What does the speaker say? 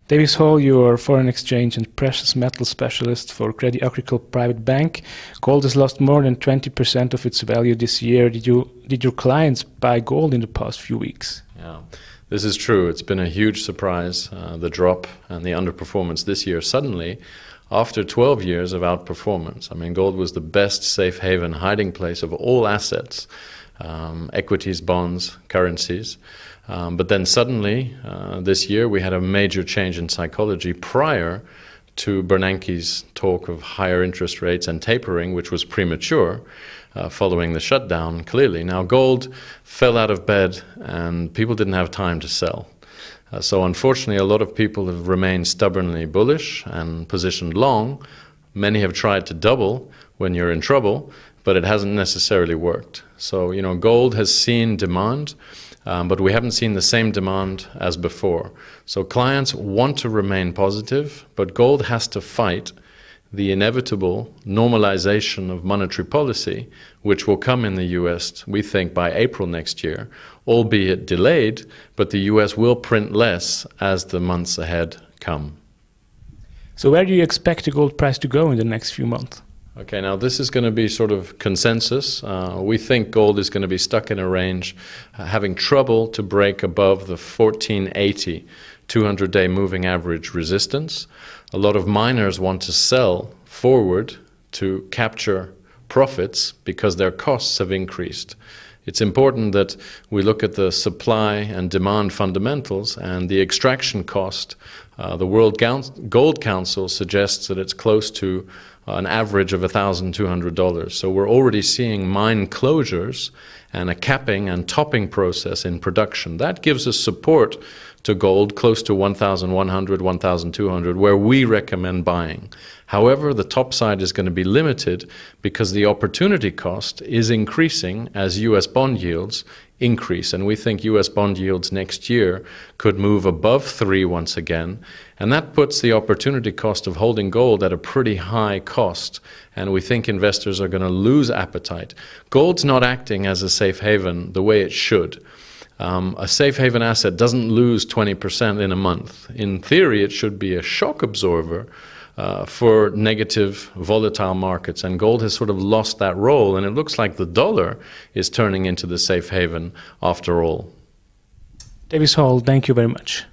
Davis Hall, you are foreign exchange and precious metal specialist for Crédit Agricole Private Bank. Gold has lost more than 20% of its value this year. Did your clients buy gold in the past few weeks? Yeah, this is true. It's been a huge surprise, the drop and the underperformance this year suddenly after 12 years of outperformance. I mean, gold was the best safe haven hiding place of all assets, equities, bonds, currencies. But then suddenly, this year, we had a major change in psychology prior to Bernanke's talk of higher interest rates and tapering, which was premature, following the shutdown, clearly. Now, gold fell out of bed and people didn't have time to sell. So unfortunately, a lot of people have remained stubbornly bullish and positioned long. Many have tried to double when you're in trouble, but it hasn't necessarily worked. So, gold has seen demand, but we haven't seen the same demand as before. So clients want to remain positive, but gold has to fight the inevitable normalization of monetary policy, which will come in the US, we think, by April next year, albeit delayed, but the US will print less as the months ahead come. So where do you expect the gold price to go in the next few months? Okay, now this is going to be sort of consensus. We think gold is going to be stuck in a range, having trouble to break above the 1480 200-day moving average resistance. A lot of miners want to sell forward to capture profits because their costs have increased. It's important that we look at the supply and demand fundamentals and the extraction cost. The World Gold Council suggests that it's close to an average of $1,200. So we're already seeing mine closures and a capping and topping process in production. That gives us support to gold close to 1,100, 1,200, where we recommend buying. However, the top side is going to be limited because the opportunity cost is increasing as US bond yields increase. And we think US bond yields next year could move above 3 once again. And that puts the opportunity cost of holding gold at a pretty high cost. And we think investors are going to lose appetite. Gold's not acting as a safe haven the way it should. A safe haven asset doesn't lose 20% in a month. In theory, it should be a shock absorber for negative volatile markets, and gold has sort of lost that role, and it looks like the dollar is turning into the safe haven after all. Davis Hall, thank you very much.